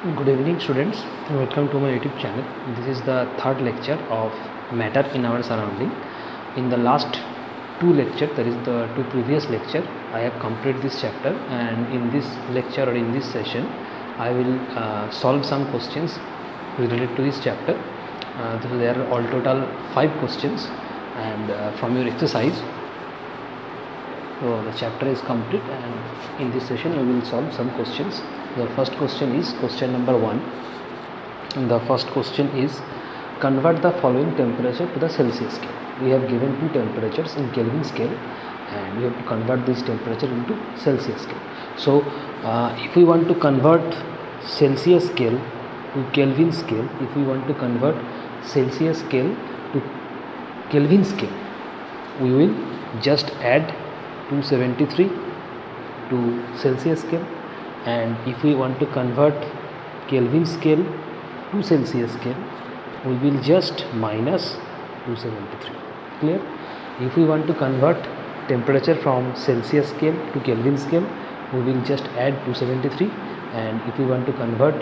Good evening students, welcome to my YouTube channel. This is the third lecture of matter in our surrounding. In the last two lectures, that is the two previous lecture, I have completed this chapter, and in this lecture or in this session I will solve some questions related to this chapter. So there are all total 5 questions, and from your exercise. So the chapter is complete, and in this session we will solve some questions. The first question is question number 1. The first question is, convert the following temperature to the Celsius scale. We have given two temperatures in Kelvin scale, and we have to convert this temperature into Celsius scale. So if we want to convert Celsius scale to Kelvin scale, if we want to convert Celsius scale to Kelvin scale, we will just add 273 to Celsius scale, and if we want to convert Kelvin scale to Celsius scale, we will just minus 273. Clear? If we want to convert temperature from Celsius scale to Kelvin scale, we will just add 273, and if we want to convert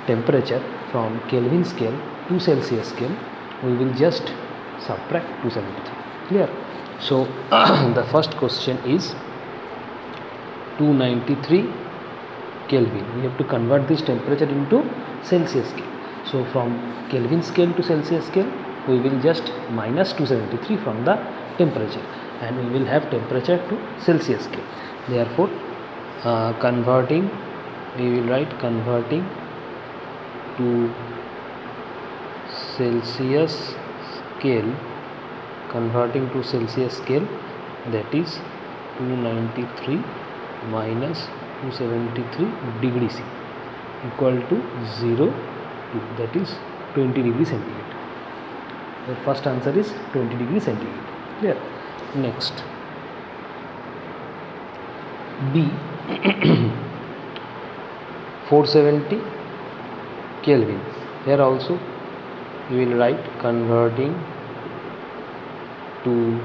temperature from Kelvin scale to Celsius scale, we will just subtract 273. Clear? So the first question is 293 Kelvin. We have to convert this temperature into Celsius scale. So from Kelvin scale to Celsius scale, we will just minus 273 from the temperature, and we will have temperature to Celsius scale. Therefore converting, we will write converting to Celsius scale, converting to Celsius scale, that is 293 minus 273 degree C equal to 0 to, that is 20 degree centigrade. The first answer is 20 degree centigrade. Clear? Next, B 470 Kelvin. Here also we will write converting to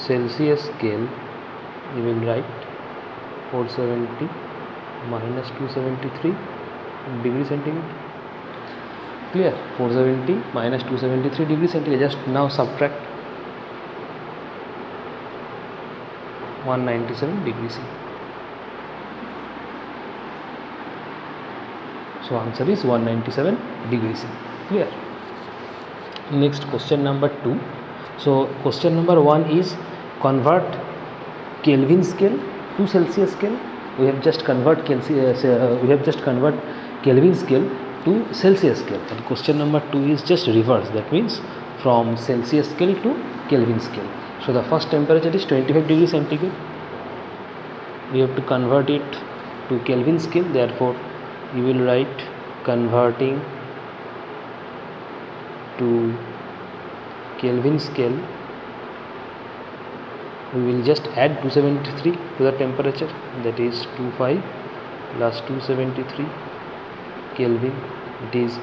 Celsius scale, we will write 470 minus 273 degree centigrade. Clear? 470 minus 273 degree centigrade. Just now subtract 197 degree C. So answer is 197 degree C. Clear? Next, question number 2. So question number 1 is convert Kelvin scale to Celsius scale. We have just convert Kelvin scale to Celsius scale. And question number 2 is just reverse. That means from Celsius scale to Kelvin scale. So the first temperature is 25 degree centigrade. We have to convert it to Kelvin scale. Therefore, you will write converting to Kelvin scale. We will just add 273 to the temperature, that is 25 plus 273 Kelvin. It is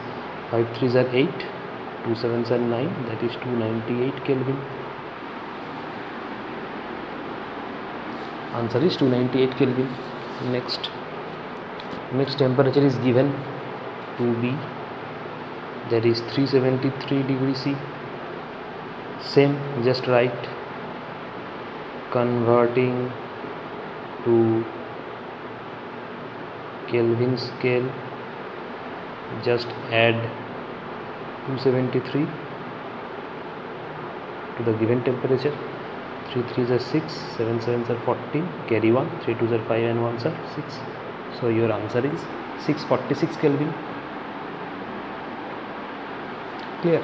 5 3s are 8, 2 7s are 9, that is 298 Kelvin. Answer is 298 Kelvin. Next temperature is given to be, that is 373 degree C. Same, just write converting to Kelvin scale, just add 273 to the given temperature. 3 3s are 6, 7 7s are 14, carry 1, 3 2s are 5 and 1s are 6. So your answer is 646 Kelvin. Clear?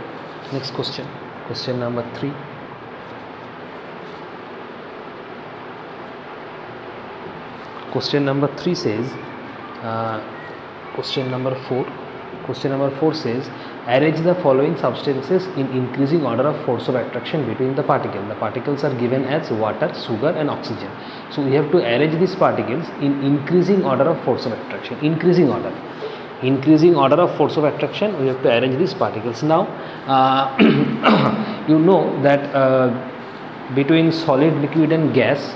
Next question, question number 3. Question number 3 says, question number 4 says, arrange the following substances in increasing order of force of attraction between the particles. The particles are given as water, sugar and oxygen. So we have to arrange these particles in increasing order of force of attraction. Increasing order of force of attraction, we have to arrange these particles. Now you know that between solid, liquid and gas,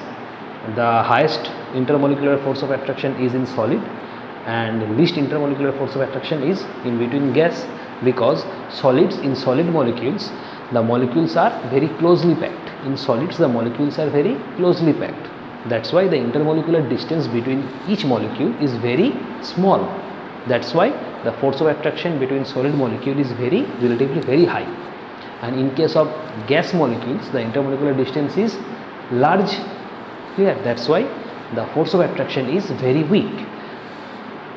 the highest intermolecular force of attraction is in solid, and least intermolecular force of attraction is in between gas, because solids, in solid molecules the molecules are very closely packed. In solids the molecules are very closely packed. That's why the intermolecular distance between each molecule is very small. That's why the force of attraction between solid molecule is relatively very high. And in case of gas molecules the intermolecular distance is large. Clear? That's why the force of attraction is very weak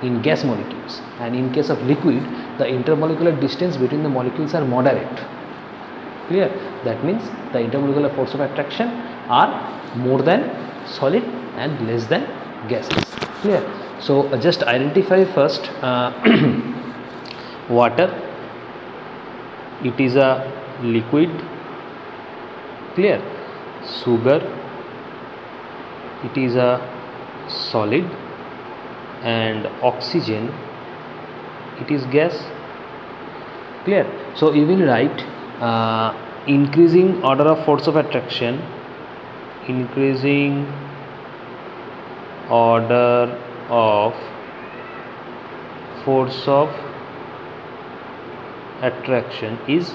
in gas molecules. And in case of liquid the intermolecular distance between the molecules are moderate. Clear? That means the intermolecular force of attraction are more than solid and less than gases. Clear? So just identify first water, it is a liquid. Clear? Sugar, it is a solid, and oxygen, it is gas. Clear? So you will write increasing order of force of attraction, increasing order of force of attraction is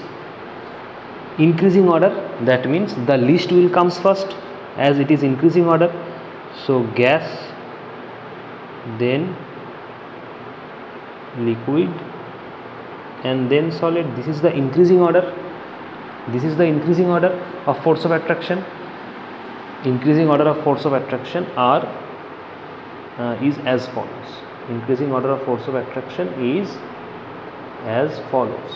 increasing order. That means the least will comes first, as it is increasing order. So gas, then liquid, and then solid. This is the increasing order. This is the increasing order of force of attraction. Increasing order of force of attraction are is as follows. Increasing order of force of attraction is as follows.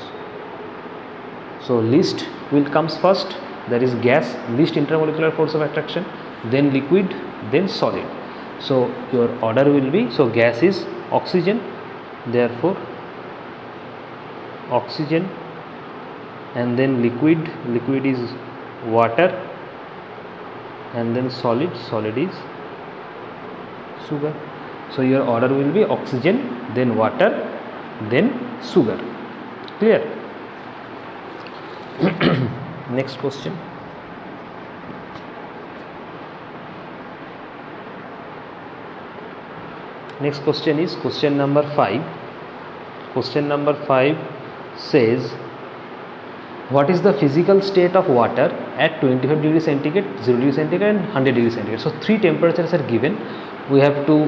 So least will comes first, that is gas, least intermolecular force of attraction, then liquid, then solid. So your order will be, so gas is oxygen, therefore oxygen, and then liquid is water, and then solid is sugar. So your order will be oxygen, then water, then sugar. Clear? Next question. Next question is question number 5. Question number 5 says, what is the physical state of water at 25 degrees centigrade, 0 degrees centigrade and 100 degrees centigrade? So 3 temperatures are given. We have to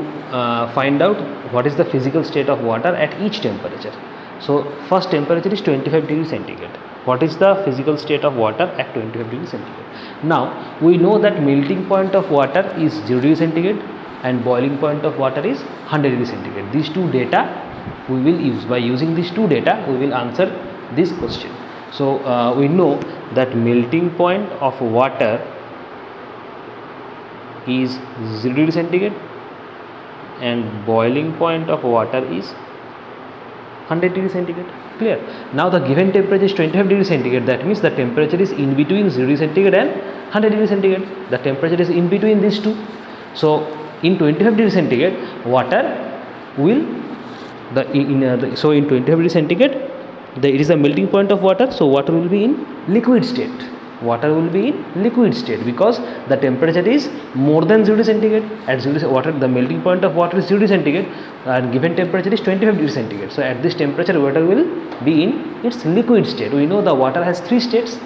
find out what is the physical state of water at each temperature. So first temperature is 25 degrees centigrade. What is the physical state of water at 25 degrees centigrade? Now we know that melting point of water is 0 degrees centigrade and boiling point of water is 100 degrees centigrade. These two data we will use. By using these two data we will answer this question. So we know that melting point of water is 0 degree centigrade and boiling point of water is 100 degree centigrade. Clear? Now the given temperature is 25 degree centigrade. That means the temperature is in between 0 degree centigrade and 100 degree centigrade. The temperature is in between these two. So in 25 degree centigrade water will so in 25 degree centigrade it is the melting point of water. So water will be in liquid state. Water will be in liquid state because the temperature is more than 0 degree centigrade. At 0 water, the melting point of water is 0 degree centigrade and given temperature is 25 degree centigrade. So at this temperature water will be in its liquid state. We know the water has 3 states.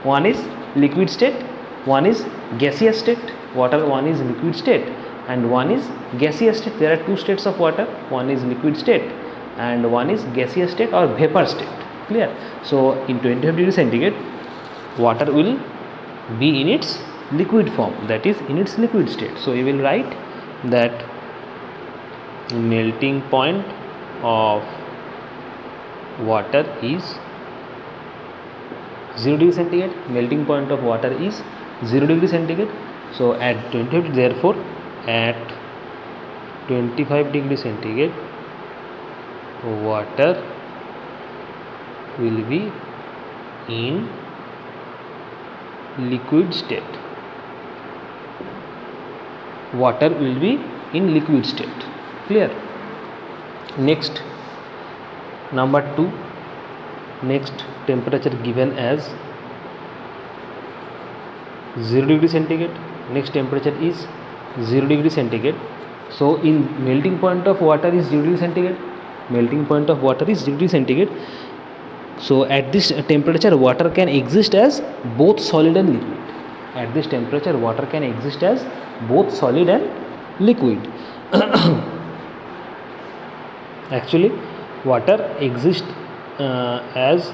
One is liquid state, one is gaseous state. Water, one is liquid state and one is gaseous state. There are 2 states of water. One is liquid state and one is gaseous state or vapor state. Clear? So in 25 degree centigrade water will be in its liquid form, that is in its liquid state. So you will write that melting point of water is 0 degree centigrade. Melting point of water is 0 degree centigrade. So at 25, therefore at 25 degree centigrade water will be in liquid state. Water will be in liquid state. Clear? Next, number 2. Next temperature given as 0 degree centigrade. Next temperature is 0 degree centigrade So in melting point of water is 0 degree centigrade. Melting point of water is 0 degree centigrade. So at this temperature water can exist as both solid and liquid. At this temperature water can exist as both solid and liquid. Actually water exists as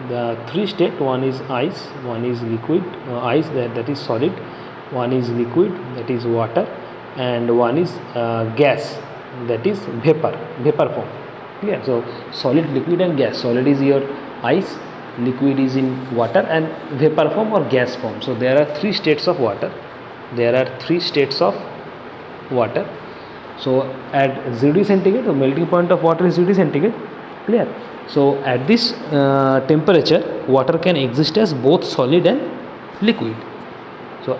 the three state. One is ice, one is liquid, ice that is solid, one is liquid that is water, and one is gas that is vapor form. Clear? So solid, liquid and gas. Solid is your ice, liquid is in water, and vapor form or gas form. So there are three states of water. So at 0 degree centigrade, the melting point of water is 0 degree centigrade. Clear? So at this temperature water can exist as both solid and liquid. So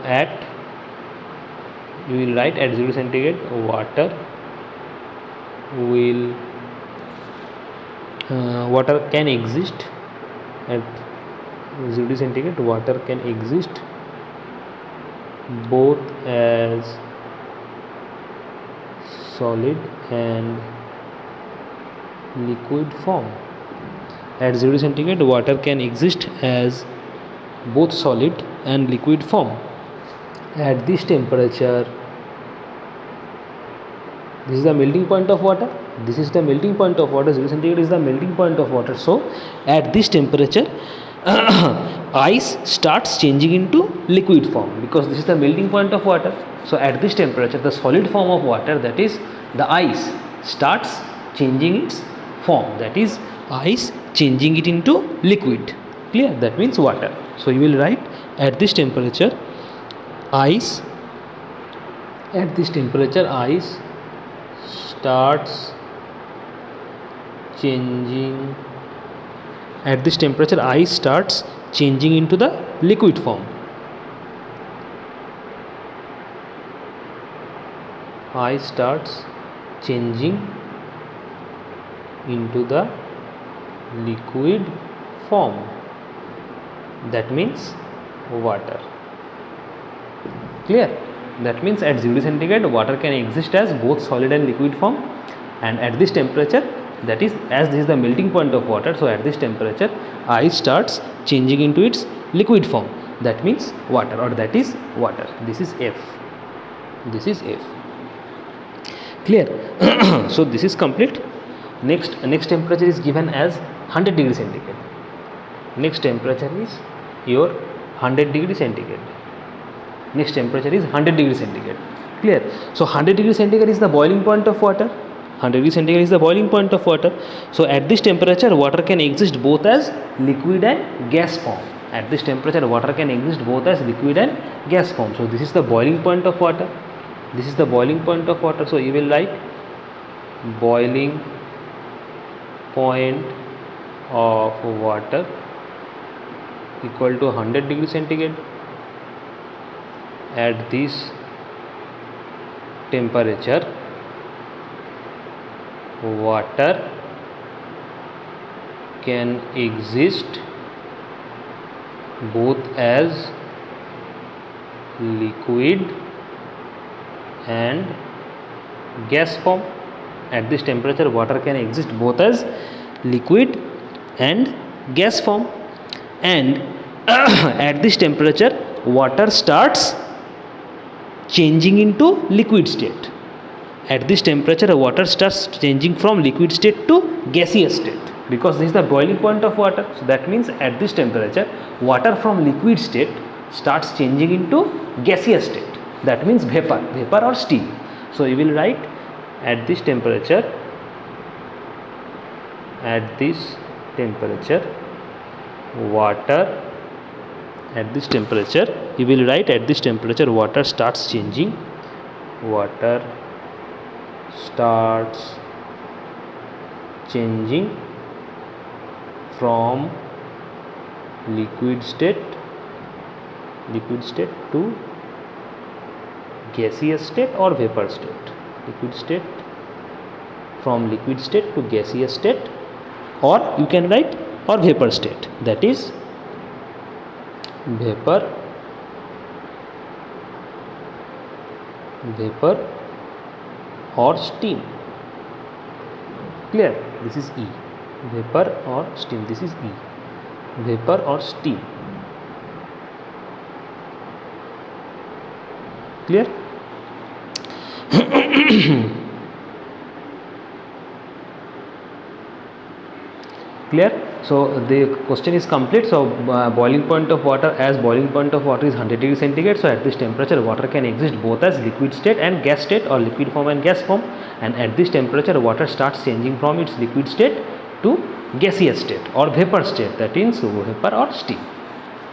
you will write at 0 degree centigrade water can exist at 0 degree centigrade. Water can exist both as solid and liquid form. At 0 degree centigrade water can exist as both solid and liquid form. At this temperature, this is the melting point of water. 0 degree centigrade is the melting point of water. So at this temperature ice starts changing into liquid form, because this is the melting point of water. So at this temperature the solid form of water, that is the ice, starts changing its form, that is ice changing it into liquid. Clear? That means water. So you will write at this temperature ice starts changing into the liquid form. Ice starts changing into the liquid form, that means water. Clear? That means at 0 degree centigrade water can exist as both solid and liquid form, and at this temperature, that is, as this is the melting point of water, so at this temperature ice starts changing into its liquid form, that means water, or that is water. This is F. Clear? So this is complete. Next temperature is given as 100 degree centigrade. Next temperature is your 100 degree centigrade. Next temperature is 100 degree centigrade. Clear? So 100 degree centigrade is the boiling point of water. 100 degree centigrade is the boiling point of water. So at this temperature water can exist both as liquid and gas form. At this temperature water can exist both as liquid and gas form. So this is the boiling point of water. So you will write boiling point of water equal to 100 degree centigrade. At this temperature water can exist both as liquid and gas form. At this temperature water can exist both as liquid and gas form, and at this temperature water starts changing into liquid state. At this temperature water starts changing from liquid state to gaseous state, because this is the boiling point of water. So that means at this temperature water from liquid state starts changing into gaseous state, that means vapor or steam. So you will write at this temperature water, at this temperature you will write at this temperature water starts changing from liquid state to gaseous state or vapor state. From liquid state to gaseous state, or you can write or vapor state, that is vapor or steam. Clear? This is E. Vapor or steam. This is E. Vapor or steam. Clear? Clear? So the question is complete. So boiling point of water, as boiling point of water is 100 degree centigrade, so at this temperature water can exist both as liquid state and gas state, or liquid form and gas form, and at this temperature water starts changing from its liquid state to gaseous state or vapor state, that means vapor or steam.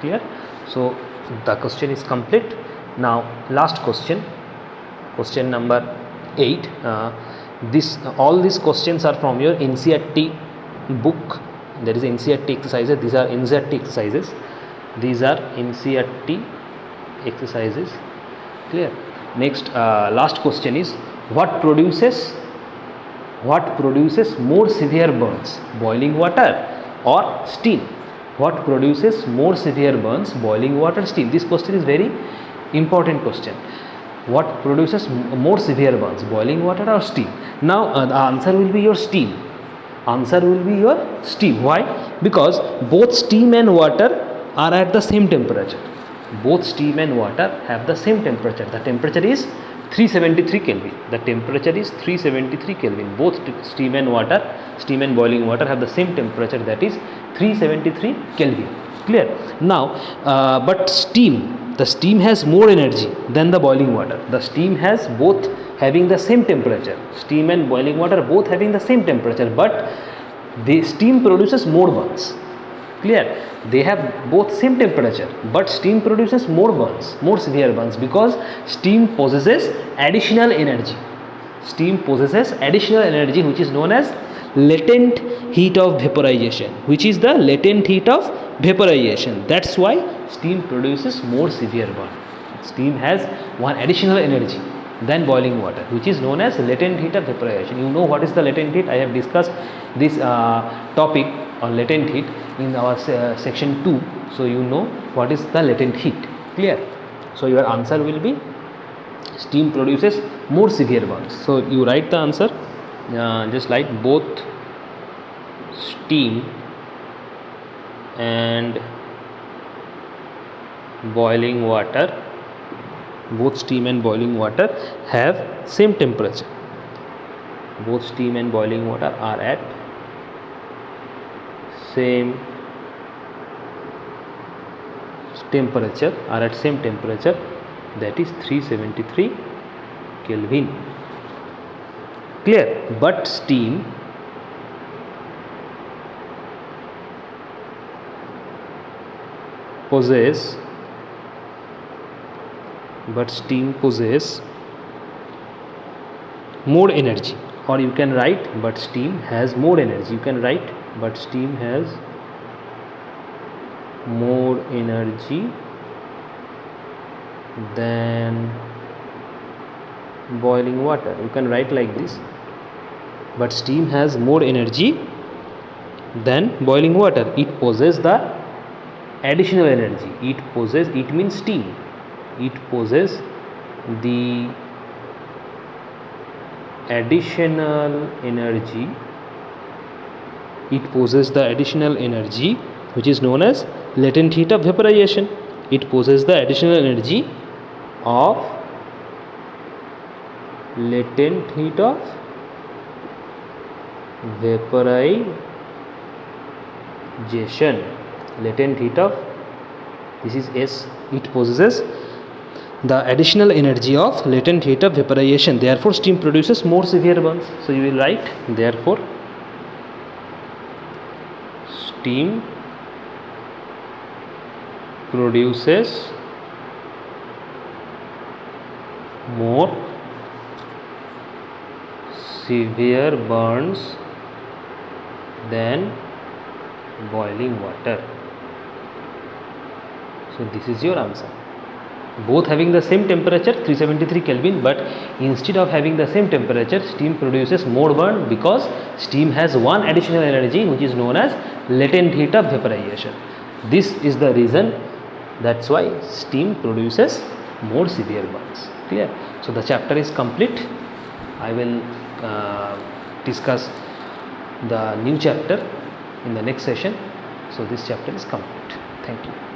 Clear? So the question is complete. Now last question, question number 8. All these questions are from your NCERT book. There is NCERT exercises. These are NCERT exercises. These are NCERT exercises. Clear? Next, last question is, what produces more severe burns, boiling water or steam? What produces more severe burns, boiling water, steam? This question is very important question. What produces more severe burns, boiling water or steam? Now the answer will be your steam. Answer will be your steam. Why? Because both steam and water are at the same temperature. Both steam and water have the same temperature. The temperature is 373 Kelvin. The temperature is 373 Kelvin. Both steam and water, steam and boiling water have the same temperature, that is 373 Kelvin. Clear? Now, but the steam has more energy than the boiling water. The steam has both having the same temperature. Steam and boiling water both having the same temperature, but the steam produces more burns. Clear? They have both same temperature, but steam produces more burns, more severe burns, because steam possesses additional energy. Steam possesses additional energy, which is known as latent heat of vaporization. Which is the latent heat of vaporization? That's why steam produces more severe burn. Steam has one additional energy than boiling water, which is known as latent heat of vaporization. You know what is the latent heat? I have discussed this topic on latent heat in our section 2, so you know what is the latent heat. Clear? So your answer will be steam produces more severe burns. So you write the answer, just like both steam and boiling water, both steam and boiling water have same temperature. Both steam and boiling water are at same temperature, that is 373 Kelvin. Clear? But steam possess more energy, or you can write but steam has more energy. You can write but steam has more energy than boiling water. You can write like this, but steam has more energy than boiling water. It possesses the additional energy. It means steam. It possesses the additional energy. It possesses the additional energy, which is known as latent heat of vaporization. It possesses the additional energy of latent heat of vaporization. Latent heat of, this is S. It possesses the additional energy of latent heat of vaporization. Therefore steam produces more severe burns. So you will write, therefore steam produces more severe burns than boiling water. So this is your answer. Both having the same temperature 373 Kelvin, but instead of having the same temperature, steam produces more burn because steam has one additional energy, which is known as latent heat of vaporization. This is the reason. That's why steam produces more severe burns. Clear? So the chapter is complete. I will discuss the new chapter in the next session. So this chapter is complete. Thank you.